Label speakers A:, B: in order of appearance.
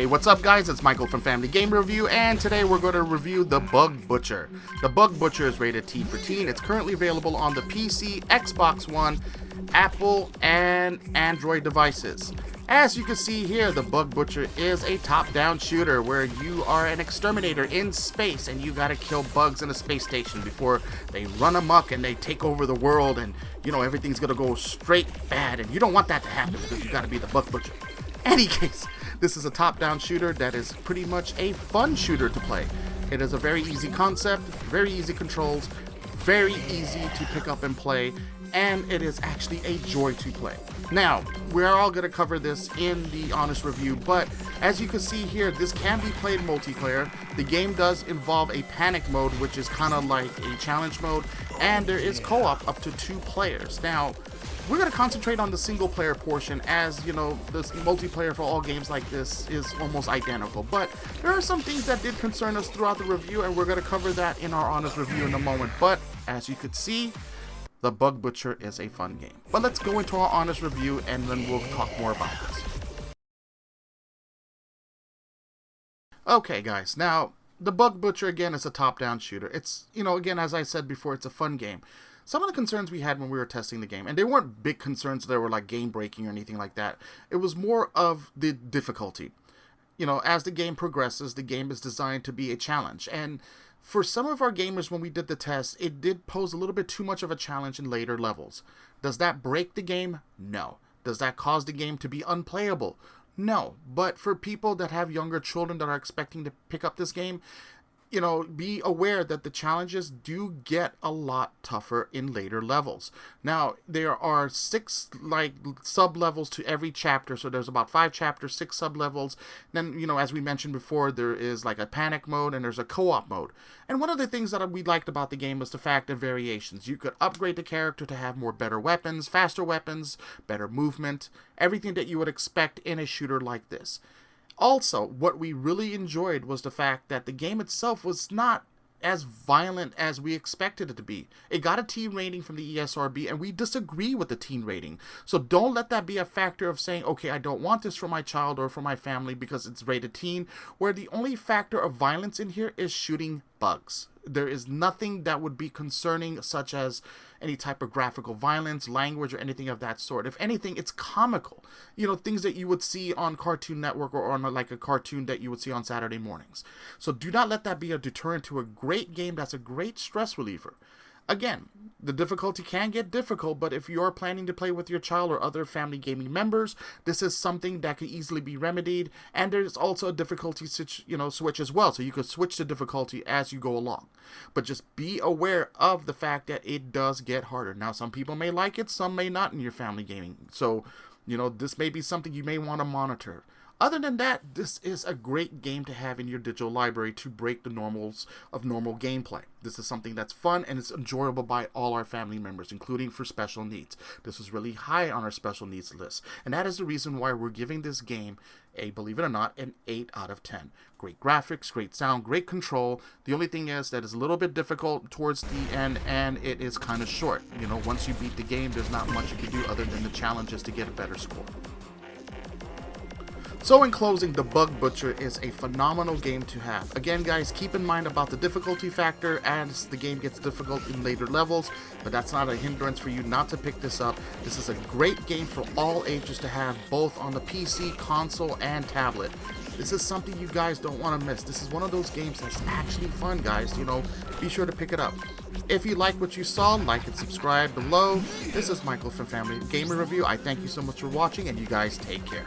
A: Hey, what's up guys? It's Michael from Family Game Review, and today we're going to review The Bug Butcher. The Bug Butcher is rated T for teen. It's currently available on the PC, Xbox One, Apple, and Android devices. As you can see here, The Bug Butcher is a top-down shooter where you are an exterminator in space and you gotta kill bugs in a space station before they run amok and they take over the world, and you know everything's gonna go straight bad, and you don't want that to happen because you gotta be the Bug Butcher. Any case, this is a top-down shooter that is pretty much a fun shooter to play. It is a very easy concept, very easy controls, very easy to pick up and play, and it is actually a joy to play. Now, we're all going to cover this in the honest review, but as you can see here, this can be played multiplayer. The game does involve a panic mode, which is kind of like a challenge mode, and there is co-op up to 2 players. Now, we're going to concentrate on the single player portion, as you know, the multiplayer for all games like this is almost identical, but there are some things that did concern us throughout the review, and we're going to cover that in our honest review in a moment. But as you could see, The Bug Butcher is a fun game. But let's go into our honest review and then we'll talk more about this. Okay guys, now The Bug Butcher again is a top-down shooter. It's, you know, again, as I said before, it's a fun game. Some of the concerns we had when we were testing the game, and they weren't big concerns that were like game breaking or anything like that. It was more of the difficulty. You know, as the game progresses, the game is designed to be a challenge, and for some of our gamers, when we did the test, it did pose a little bit too much of a challenge in later levels. Does that break the game? No. Does that cause the game to be unplayable? No. But for people that have younger children that are expecting to pick up this game, you know, be aware that the challenges do get a lot tougher in later levels. Now, there are 6 like sub-levels to every chapter, so there's about 5 chapters, 6 sub-levels. Then, you know, as we mentioned before, there is like a panic mode and there's a co-op mode. And one of the things that we liked about the game was the fact of variations. You could upgrade the character to have more better weapons, faster weapons, better movement, everything that you would expect in a shooter like this. Also, what we really enjoyed was the fact that the game itself was not as violent as we expected it to be. It got a teen rating from the ESRB, and we disagree with the teen rating. So don't let that be a factor of saying, okay, I don't want this for my child or for my family because it's rated teen, where the only factor of violence in here is shooting bugs. There is nothing that would be concerning, such as any type of graphical violence, language, or anything of that sort. If anything, it's comical. You know, things that you would see on Cartoon Network or on like a cartoon that you would see on Saturday mornings. So do not let that be a deterrent to a great game that's a great stress reliever. Again, the difficulty can get difficult, but if you're planning to play with your child or other family gaming members, this is something that can easily be remedied, and there's also a difficulty switch as well, so you could switch the difficulty as you go along. But just be aware of the fact that it does get harder. Now, some people may like it, some may not in your family gaming, so, you know, this may be something you may want to monitor. Other than that, this is a great game to have in your digital library to break the normals of normal gameplay. This is something that's fun and it's enjoyable by all our family members, including for special needs. This is really high on our special needs list, and that is the reason why we're giving this game a, believe it or not, an 8 out of 10. Great graphics, great sound, great control. The only thing is that it's a little bit difficult towards the end, and it is kind of short. You know, once you beat the game, there's not much you can do other than the challenges to get a better score. So in closing, The Bug Butcher is a phenomenal game to have. Again guys, keep in mind about the difficulty factor as the game gets difficult in later levels, but that's not a hindrance for you not to pick this up. This is a great game for all ages to have, both on the PC, console, and tablet. This is something you guys don't want to miss. This is one of those games that's actually fun, guys. You know, be sure to pick it up. If you like what you saw, like and subscribe below. This is Michael from Family Gamer Review. I thank you so much for watching, and you guys take care.